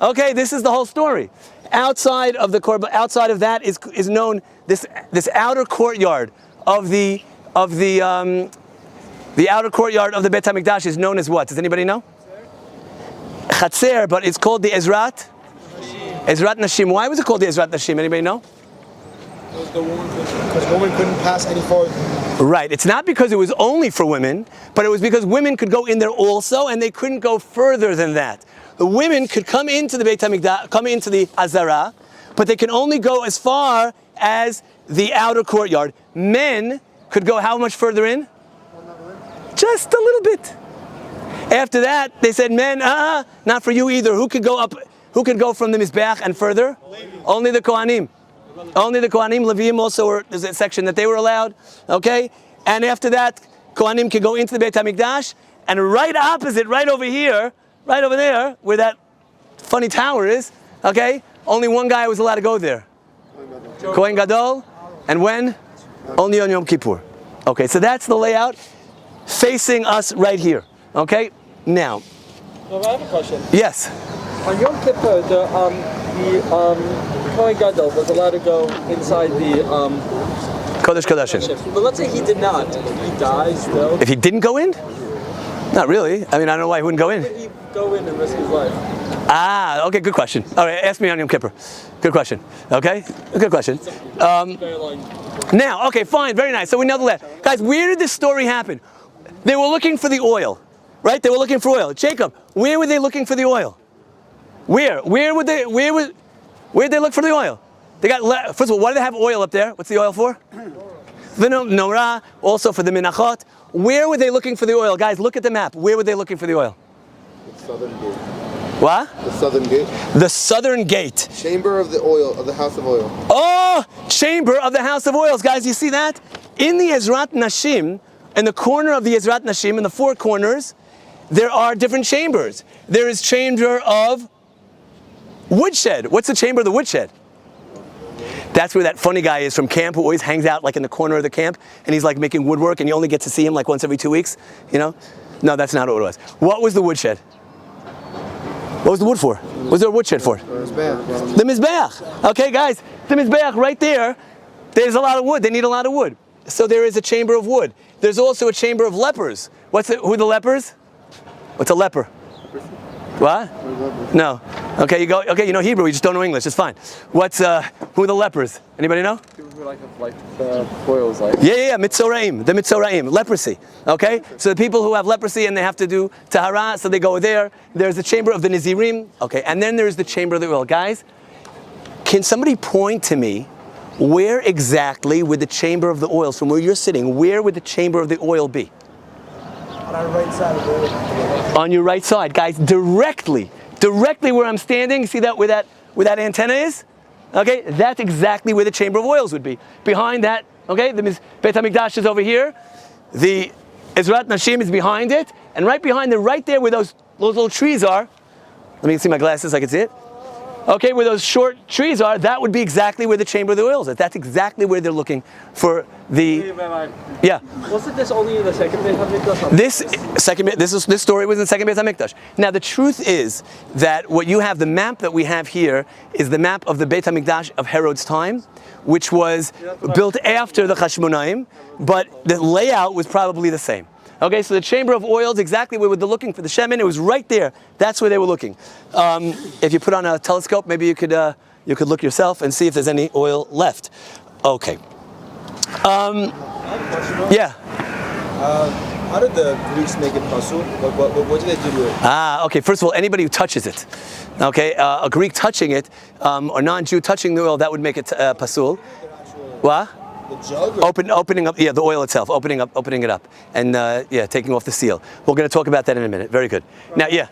Okay, this is the whole story. Outside of the korban, outside of that is known this outer courtyard of the outer courtyard of the Beit HaMikdash is known as what? Does anybody know? Chatzer, but it's called the Ezrat Nashim. Why was it called the Ezrat Nashim? Anybody know? Because women couldn't pass any forward. Right. It's not because it was only for women, but it was because women could go in there also, and they couldn't go further than that. The women could come into the Beit HaMikdash, come into the Azara, but they can only go as far as the outer courtyard. Men could go how much further in? Just a little bit. After that, they said, men, not for you either. Who could go up? Who could go from the Mizbeach and further? Only the Kohanim. Only the Kohanim. Leviim also there's a section that they were allowed. Okay? And after that, Kohanim could go into the Beit HaMikdash, and right opposite, right over here, right over there, where that funny tower is, okay? Only one guy was allowed to go there. Kohen Gadol. And when? Only on Yom Kippur. Okay, so that's the layout facing us right here. Okay? Now. So I have a question. Yes. On Yom Kippur, the Kohen Gadol was allowed to go inside the Kodesh Kodashim. But let's say he did not. He dies though. If he didn't go in? Not really. I mean, I don't know why he wouldn't go in. Why would he go in and risk his life? Okay, good question. All right, ask me on Yom Kippur. Good question. Okay? Good question. Now, okay, fine, very nice. So we know the last. Guys, where did this story happen? They were looking for the oil, right? They were looking for oil. Jacob, where were they looking for the oil? Where'd they look for the oil? They got, first of all, why do they have oil up there? What's the oil for? The Norah, also for the Menachot. Where were they looking for the oil? Guys, look at the map. Where were they looking for the oil? The southern gate. What? The southern gate. The southern gate. Chamber of the oil, of the house of oil. Oh, chamber of the house of oils. Guys, you see that? In the Ezrat Nashim, in the corner of the Ezrat Nashim, in the four corners, there are different chambers. There is chamber of woodshed. What's the chamber of the woodshed? That's where that funny guy is from camp who always hangs out like in the corner of the camp, and he's like making woodwork, and you only get to see him like once every 2 weeks, you know? No, that's not what it was. What was the woodshed? What was the wood for? What was there a woodshed for? The Mizbeach. Okay, guys, the Mizbeach right there, there's a lot of wood. They need a lot of wood. So there is a chamber of wood. There's also a chamber of lepers. Who are the lepers? What's a leper? What? No. Okay, you go. Okay, you know Hebrew. You just don't know English. It's fine. Who are the lepers? Anybody know? People who like the boils, like. Yeah. Mitzoraim. The Mitzoraim. Leprosy. Okay. So the people who have leprosy and they have to do tahara, so they go there. There's the chamber of the Nizirim. Okay, and then there's the chamber of the oil. Guys, can somebody point to me where exactly would the chamber of the oils, from where you're sitting, where would the chamber of the oil be? On our right side of the oil. On your right side, guys, directly where I'm standing. You see that where that antenna is? Okay, that's exactly where the chamber of oils would be. Behind that, okay, the Beit HaMikdash is over here. The Ezrat Nashim is behind it, and right behind it, right there where those little trees are. Let me see my glasses so I can see it. Okay, where those short trees are, that would be exactly where the chamber of the oils is. That's exactly where they're looking for the. Yeah. Wasn't this only in the second Beit HaMikdash? This story was in the second Beit HaMikdash. Now the truth is that what you have, the map that we have here, is the map of the Beit HaMikdash of Herod's time, which was built after the Chashmonaim, but the layout was probably the same. Okay, so the chamber of oils, exactly where they're looking for the shemen, it was right there. That's where they were looking. If you put on a telescope, maybe you could look yourself and see if there's any oil left. Okay. Yeah. How did the Greeks make it pasul? What did they do to it? Okay. First of all, anybody who touches it, okay, a Greek touching it, or non-Jew touching the oil, that would make it pasul. What? The jug? Opening up, the oil itself, opening it up, and taking off the seal. We're going to talk about that in a minute. Very good. Now, yeah.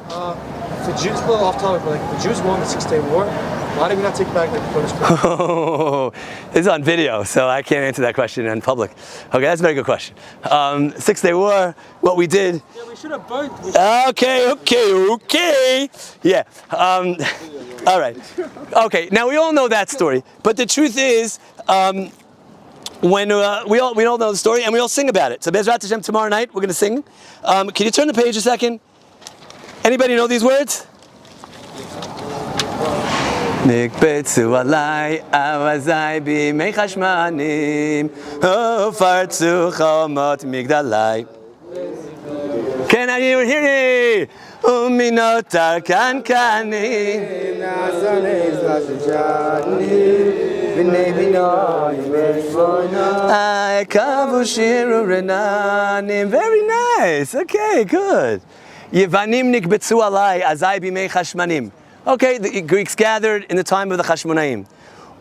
The Jews, a little off topic, but the Jews won the 6-Day War. Why did we not take back the Kodesh? Oh, this is on video, so I can't answer that question in public. Okay, that's a very good question. 6-Day War, what we did. Yeah, we should have burnt. Okay. Yeah. All right. Okay. Now we all know that story, but the truth is, when we all know the story and we all sing about it. So Bezrat Hashem, tomorrow night we're going to sing. Can you turn the page a second? Anybody know these words? נקבצו עליי אווזי בימי חשמנים ופרצו חומות מגדלי. Can you hear me? ומנותר קנקנים קבו שירו רננים. Very nice. Okay, good. יוונים נקבצו עליי אזי בימי חשמנים. Okay, the Greeks gathered in the time of the Chashmonaim.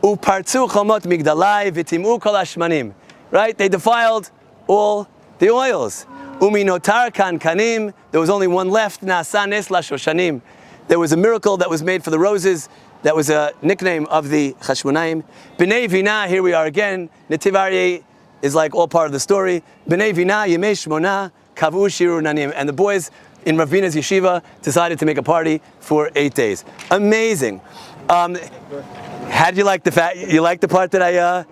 Upartzu chomot migdalai v'tim'u kol hashmanim. Right? They defiled all the oils. Uminotar kankanim. There was only one left. Na'asa nes lashoshanim. There was a miracle that was made for the roses. That was a nickname of the Chashmonaim. B'nei Vina, here we are again. Netiv Aryeh is like all part of the story. B'nei Vina yemei shmona kavu shiru nanim. And the boys in Rav Vina's yeshiva decided to make a party for 8 days. Amazing. How did you like the fact? You like the part that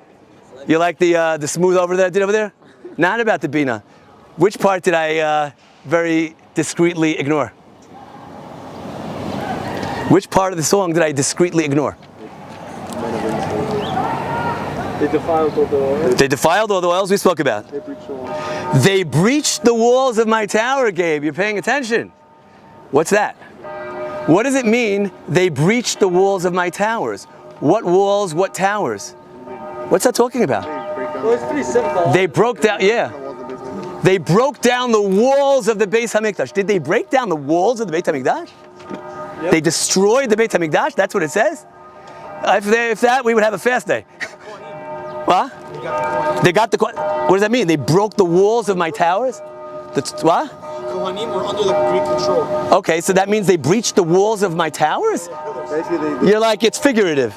you like the smooth over that I did over there? Not about the bina. Which part did I very discreetly ignore? Which part of the song did I discreetly ignore? They defiled all the oils. They defiled all the oils we spoke about. They breached the walls of my tower, Gabe. You're paying attention. What's that? What does it mean, they breached the walls of my towers? What walls, what towers? What's that talking about? Well, it's pretty simple. They broke down, yeah. They broke down the walls of the Beis HaMikdash. Did they break down the walls of the Beit HaMikdash? Yep. They destroyed the Beit HaMikdash? That's what it says? If that, we would have a fast day. What? They got the. What does that mean? They broke the walls of my towers? What? Kohanim were under the Greek control. Okay, so that means they breached the walls of my towers? You're like, it's figurative.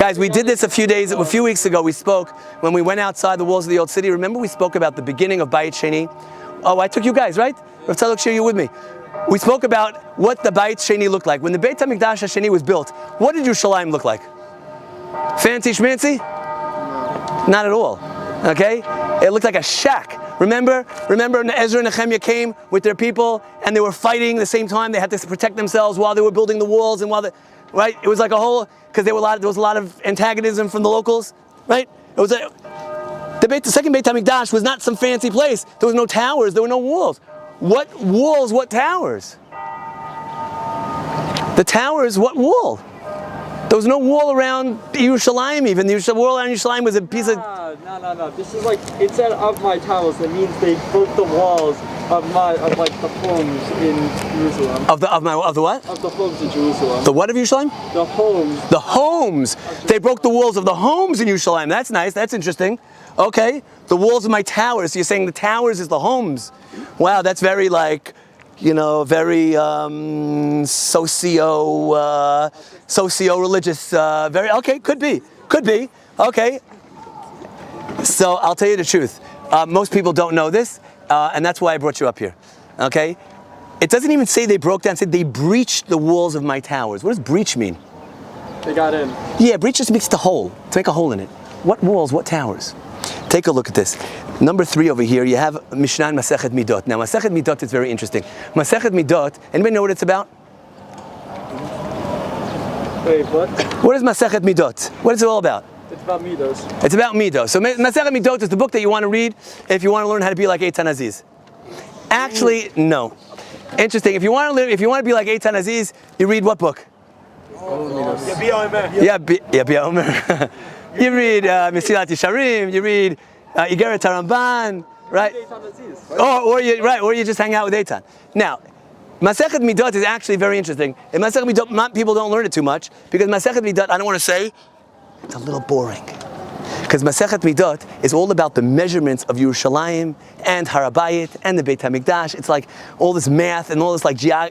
Guys, we did this a few weeks ago. We spoke when we went outside the walls of the old city. Remember we spoke about the beginning of Bayit Sheni? Oh, I took you guys, right? Rav Tzadok, share you with me. We spoke about what the Bayit Sheni looked like. When the Beit HaMikdash HaSheni was built, what did Yerushalayim look like? Fancy schmancy? Not at all. Okay? It looked like a shack. Remember Ezra and Nehemiah came with their people and they were fighting at the same time. They had to protect themselves while they were building the walls and right? It was like a whole, because there was a lot of antagonism from the locals, right? It was the second Beit HaMikdash was not some fancy place. There was no towers, there were no walls. What walls, what towers? The towers, what wall? There was no wall around Yerushalayim even. The wall around Yerushalayim was a piece of... No. This is like, it said of my towers. It means they broke the walls of the homes in Jerusalem. Of the what? Of the homes in Jerusalem. The what of Yerushalayim? The homes. The homes. They broke the walls of the homes in Yerushalayim. That's nice. That's interesting. Okay. The walls of my towers. So you're saying the towers is the homes. Wow, that's very very socio-religious, okay, could be, okay. So I'll tell you the truth. Most people don't know this, and that's why I brought you up here, okay? It doesn't even say they broke down, it said they breached the walls of my towers. What does breach mean? They got in. Yeah, breach just means to make a hole in it. What walls, what towers? Take a look at this. Number 3 over here, you have Mishnah and Masechet Midot. Now, Masechet Midot is very interesting. Masechet Midot, anybody know what it's about? Wait, what? What is Masechet Midot? What is it all about? It's about Midos. It's about Midos. So Masechet Midot is the book that you want to read if you want to learn how to be like Eitan Aziz. Actually, no. Interesting. If you want to be like Eitan Aziz, you read what book? Yabia Omer. You read Mesilat Yesharim. You read Igeret HaRamban, right? Or you just hang out with Eitan. Now, Masechet Midot is actually very interesting. In Masechet Midot, people don't learn it too much because Masechet Midot, I don't want to say, it's a little boring. Because Masechet Midot is all about the measurements of Yerushalayim and Har HaBayit and the Beit HaMikdash. It's like all this math and all this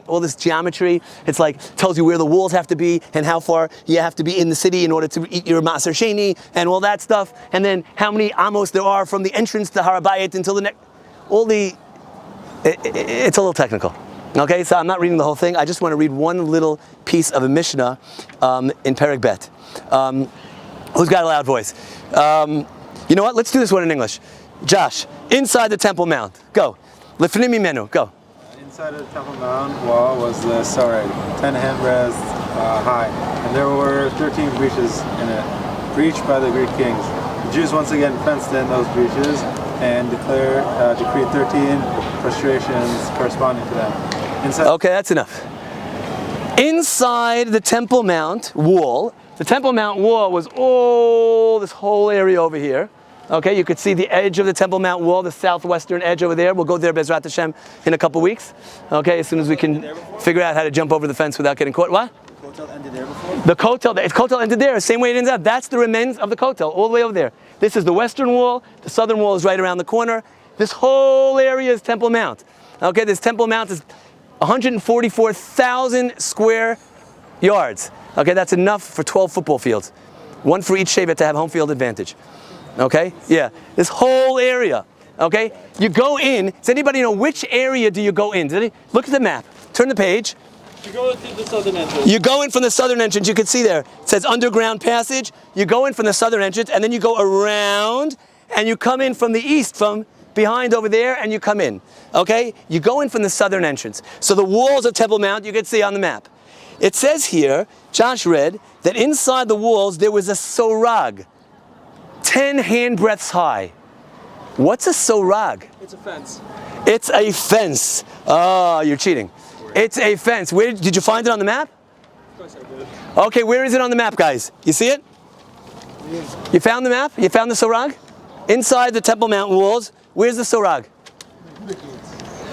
all this geometry. It's like tells you where the walls have to be and how far you have to be in the city in order to eat your Maaser Sheni and all that stuff. And then how many amos there are from the entrance to Har HaBayit until the next. It's a little technical. Okay, so I'm not reading the whole thing. I just want to read one little piece of a Mishnah in Perek Bet. Who's got a loud voice? You know what? Let's do this one in English. Josh, inside the Temple Mount. Go. Lifnim mimenu. Go. inside of the Temple Mount wall was the Soreg, 10 handbreadths high, and there were 13 breaches in it, breached by the Greek kings. The Jews once again fenced in those breaches and decreed 13 frustrations corresponding to them. Okay, that's enough. Inside the Temple Mount wall, the Temple Mount wall was all this whole area over here. Okay, you could see the edge of the Temple Mount wall, the southwestern edge over there. We'll go there, Bezrat Hashem, in a couple weeks. Okay, as soon as we can figure out how to jump over the fence without getting caught. What? The Kotel ended there before? The Kotel ended there, same way it ends up. That's the remains of the Kotel, all the way over there. This is the western wall. The southern wall is right around the corner. This whole area is Temple Mount. Okay, this Temple Mount is 144,000 square yards. Okay, that's enough for 12 football fields. One for each Shevet to have home field advantage. Okay, yeah, this whole area. Okay, you go in. Does anybody know which area do you go in? Look at the map. Turn the page. You go into the southern entrance. You go in from the southern entrance. You can see there. It says underground passage. You go in from the southern entrance, and then you go around, and you come in from the east, from behind over there, and you come in. Okay, you go in from the southern entrance. So the walls of Temple Mount you can see on the map. It says here, Josh read, that inside the walls there was a sorag, 10 handbreadths high. What's a sorag? It's a fence. It's a fence. Oh, you're cheating. It's a fence. Where did you find it on the map? Of course I did. Okay, where is it on the map, guys? You see it? You found the map? You found the sorag? Inside the Temple Mount walls, where's the sorag?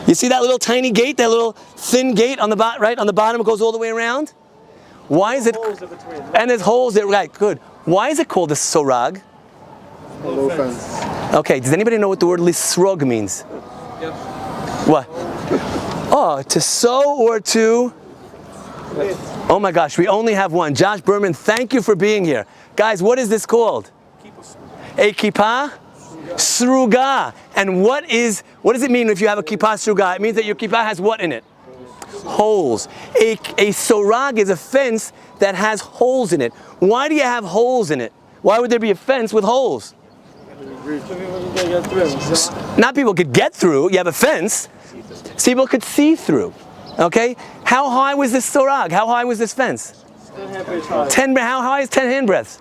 You see that little tiny gate, that little thin gate on the right on the bottom? It goes all the way around. Why is it? Holes in between. And there's holes there. Right, good. Why is it called a sorag? A low fence. Okay, does anybody know what the word lisrog means? Yep. What? Oh, to sow or to? Oh my gosh, we only have one. Josh Berman, thank you for being here. Guys, what is this called? A kippah sruga. And what does it mean if you have a kippah sruga? It means that your kippah has what in it? Holes. A sorag is a fence that has holes in it. Why do you have holes in it? Why would there be a fence with holes? Not people could get through. You have a fence. So people could see through. Okay? How high was this sorag? How high was this fence? 10 handbreadths high. 10. How high is 10 handbreadths?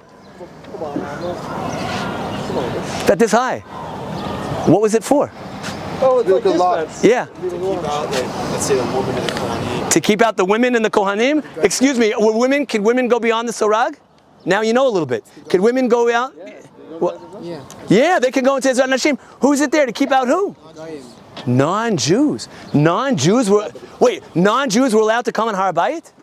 That this high. What was it for? Oh, it's like Look a this lot. fence. Yeah. Let's say the woman in the Kohanim. To keep out the women and the Kohanim? Excuse me, could women go beyond the sorag? Now you know a little bit. Could women go out? Yeah, they can go into Ezrat Nashim. Who's it there to keep out who? Non-Jews. Non-Jews were allowed to come on Har Bayit?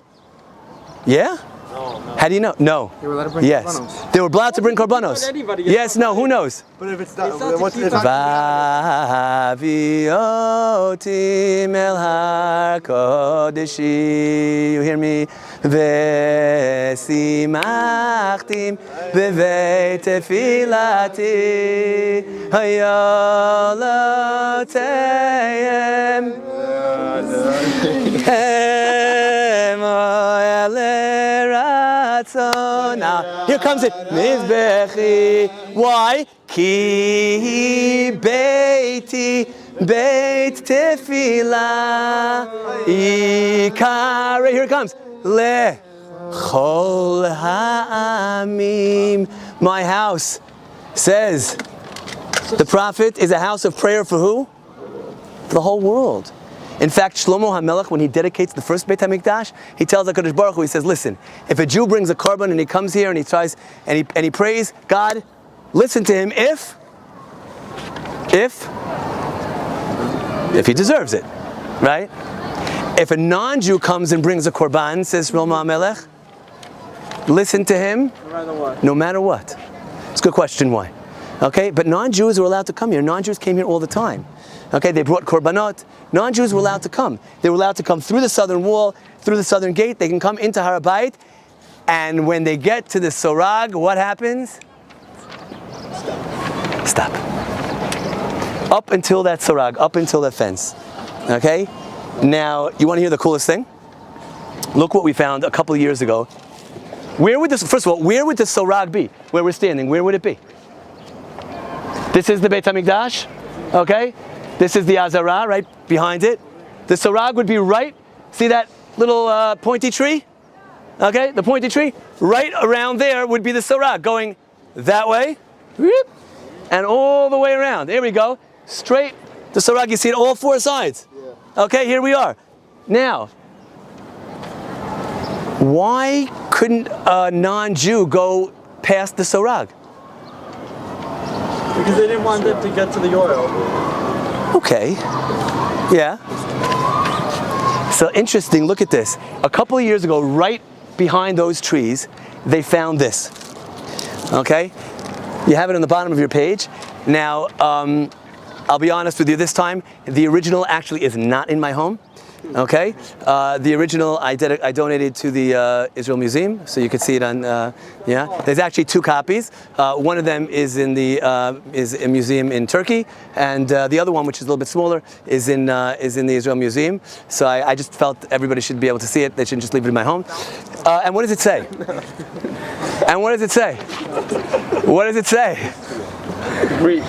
Yeah? No. How do you know? No. They were allowed to bring Yes. korbanos. They were allowed to bring korbanos. Anybody. Yes, no, who knows? But if it's not, not what's to keep it's Va'aviotim el har kodeshi. You hear me? Vesimachtim beveit tefilati hayolotayim now, here comes it. Mizbechi. Why? Ki beiti beit tefila ikar. Here it comes. Le chol ha'amim. My house, says the prophet, is a house of prayer for who? For the whole world. In fact, Shlomo HaMelech, when he dedicates the first Beit HaMikdash, he tells HaKadosh Baruch Hu, he says, listen, if a Jew brings a korban and he comes here and he tries, and he prays, God, listen to him if he deserves it, right? If a non-Jew comes and brings a korban, says Shlomo HaMelech, listen to him No matter what. no matter what. It's a good question, why? Okay, but non-Jews are allowed to come here. Non-Jews came here all the time. Okay, they brought korbanot. Non-Jews were allowed to come. They were allowed to come through the southern wall, through the southern gate. They can come into Har Bayit, and when they get to the sorag, what happens? Stop. Up until that sorag, up until that fence. Okay? Now, you want to hear the coolest thing? Look what we found a couple of years ago. First of all, where would the sorag be? Where we're standing, where would it be? This is the Beit HaMikdash, okay? This is the Azara right behind it. The sarag would be right. See that little pointy tree? Okay, the pointy tree. Right around there would be the sarag, going that way, whoop, and all the way around. There we go. Straight. The sarag, you see it all four sides. Okay, here we are. Now, why couldn't a non-Jew go past the sarag? Because they didn't want them to get to the oil. Okay. Yeah. So interesting, look at this. A couple of years ago, right behind those trees, they found this. Okay? You have it on the bottom of your page. Now, I'll be honest with you this time, the original actually is not in my home. Okay? The original I donated to the Israel Museum, so you can see it on, yeah. There's actually two copies. One of them is in is a museum in Turkey, and the other one, which is a little bit smaller, is in the Israel Museum. So I just felt everybody should be able to see it. They shouldn't just leave it in my home. And what does it say? And what does it say? What does it say? Greek.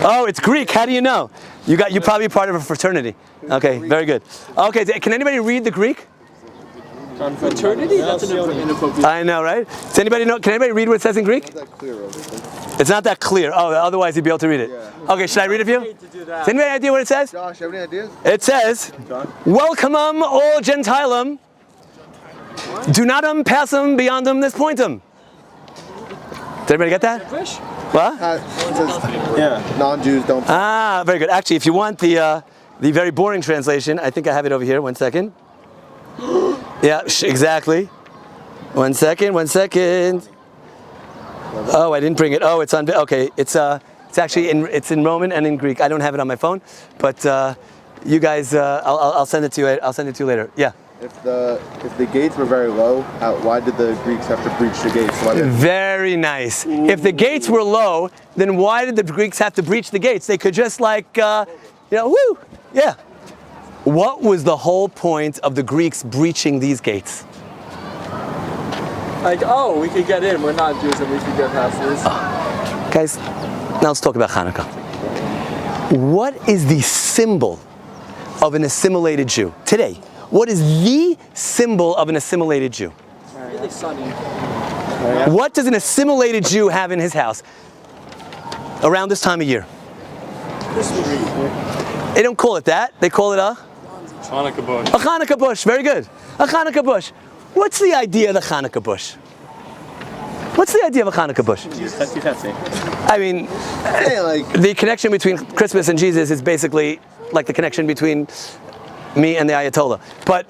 Oh, it's Greek. How do you know? You're probably part of a fraternity. Okay, very good. Okay, can anybody read the Greek? Fraternity? That's an inappropriate. I know, right? Does anybody know? Can anybody read what it says in Greek? It's not that clear over there. It's not that clear. Oh, otherwise you'd be able to read it. Yeah. Okay, should I read it for you? Does anybody have any idea what it says? Josh, you have any ideas? It says, "Welcome all Gentilum. Do not pass them beyond them this point them." Did everybody get that? What? It says, non-Jews don't. Ah, very good. Actually, if you want the very boring translation, I think I have it over here. 1 second. Yeah, exactly. 1 second. 1 second. Oh, I didn't bring it. Oh, it's on. Okay, it's actually in Roman and in Greek. I don't have it on my phone, but you guys, I'll send it to you. I'll send it to you later. Yeah. If the gates were very low, why did the Greeks have to breach the gates? Very nice. If the gates were low, then why did the Greeks have to breach the gates? They could just woo, yeah. What was the whole point of the Greeks breaching these gates? Like, oh, we could get in. We're not Jews, and we could get past this. Guys, now let's talk about Chanukah. What is the symbol of an assimilated Jew today? What is the symbol of an assimilated Jew? Really sunny. What does an assimilated Jew have in his house around this time of year? They don't call it that. They call it a Chanukah bush. A Chanukah bush. Very good. A Chanukah bush. What's the idea of the Chanukah bush? What's the idea of a Chanukah bush? I mean, the connection between Christmas and Jesus is basically like the connection between me and the Ayatollah. But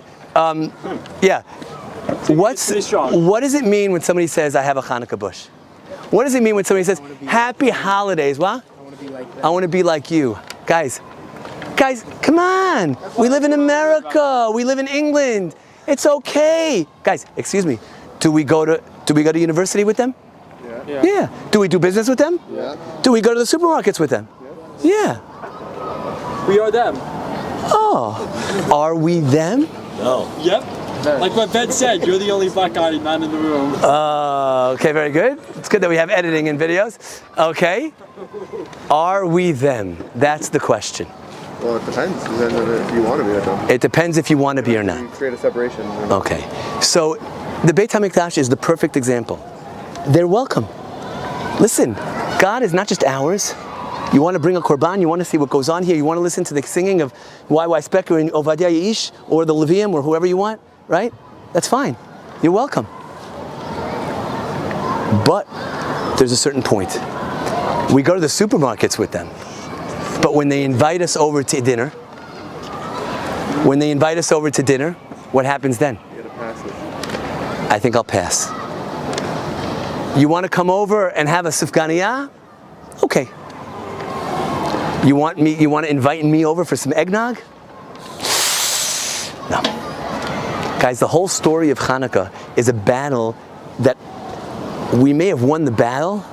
yeah, what does it mean when somebody says I have a Chanukah bush? What does it mean when somebody says Happy Holidays? What? I want to be like you, guys. Come on. We live in America. We live in England. It's okay, guys. Excuse me. Do we go to university with them? Yeah. Do we do business with them? Yeah. Do we go to the supermarkets with them? Yeah. We are them. Oh, are we them? No. Yep. Like what Ben said, you're the only black guy not in the room. Okay, very good. It's good that we have editing and videos. Okay. Are we them? That's the question. Well, it depends. If you want to be with them. It depends if you want to be or not. You create a separation. Okay. So, the Beit HaMikdash is the perfect example. They're welcome. Listen, God is not just ours. You want to bring a korban, you want to see what goes on here, you want to listen to the singing of YY Specker and Ovadia Yeish, or the Levium, or whoever you want, right? That's fine. You're welcome. But there's a certain point. We go to the supermarkets with them. But when they invite us over to dinner, what happens then? You gotta pass it. I think I'll pass. You want to come over and have a sufganiyah? Okay. You want to invite me over for some eggnog? No. Guys, the whole story of Chanukah is a battle that we may have won the battle,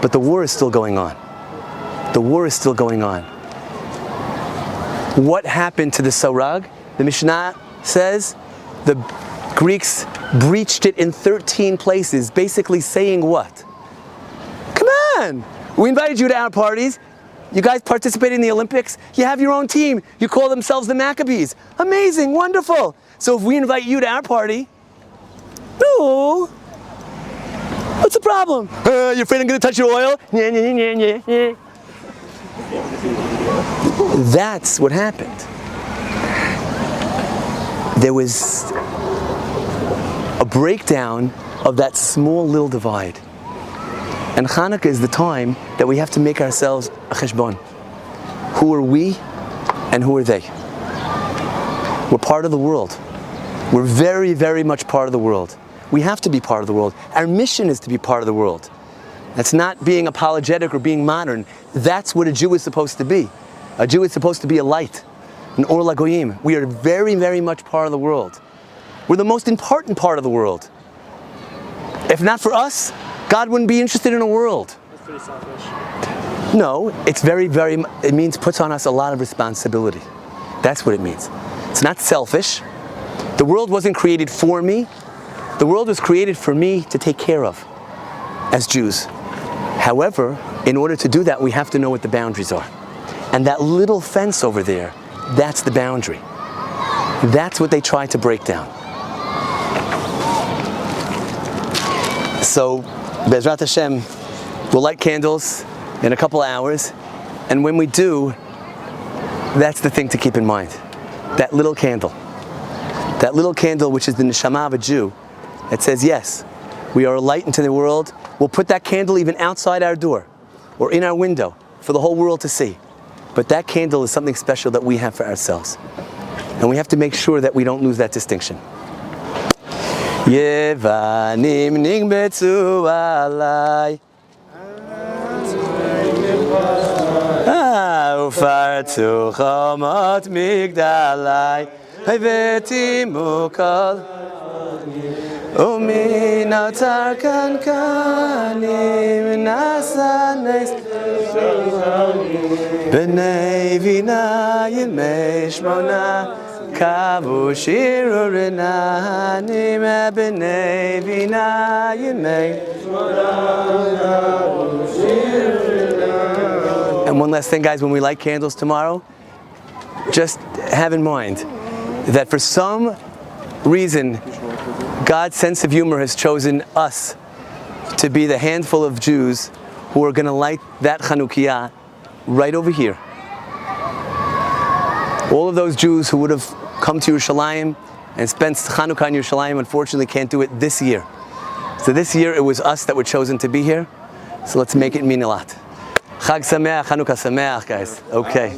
but the war is still going on. The war is still going on. What happened to the sarag? The Mishnah says the Greeks breached it in 13 places, basically saying what? Come on! We invited you to our parties. You guys participate in the Olympics? You have your own team. You call themselves the Maccabees. Amazing, wonderful. So if we invite you to our party, no. What's the problem? You're afraid I'm going to touch your oil? That's what happened. There was a breakdown of that small little divide. And Chanukah is the time that we have to make ourselves a cheshbon. Who are we and who are they? We're part of the world. We're very, very much part of the world. We have to be part of the world. Our mission is to be part of the world. That's not being apologetic or being modern. That's what a Jew is supposed to be. A Jew is supposed to be a light, an or lagoyim. We are very, very much part of the world. We're the most important part of the world. If not for us, God wouldn't be interested in a world. That's pretty selfish. No, it's it means puts on us a lot of responsibility. That's what it means. It's not selfish. The world wasn't created for me. The world was created for me to take care of as Jews. However, in order to do that, we have to know what the boundaries are. And that little fence over there, that's the boundary. That's what they try to break down. So, Bezrat Hashem, we'll light candles in a couple hours, and when we do, that's the thing to keep in mind. That little candle which is the neshama of a Jew, that says, yes, we are a light into the world. We'll put that candle even outside our door, or in our window, for the whole world to see. But that candle is something special that we have for ourselves. And we have to make sure that we don't lose that distinction. Yevanim nigbetzu alai ufartu chomot migdalai havetimu kol umin atar kankanim nasanes b'nei vina yimei shmona Kavu shiru renanim b'nei vina yimei. And one last thing, guys, when we light candles tomorrow, just have in mind that for some reason, God's sense of humor has chosen us to be the handful of Jews who are going to light that Chanukah right over here. All of those Jews who would have come to Yerushalayim and spent Chanukah in Yerushalayim unfortunately can't do it this year. So this year it was us that were chosen to be here. So let's make it mean a lot. Chag Sameach, Chanukah Sameach, guys. Okay.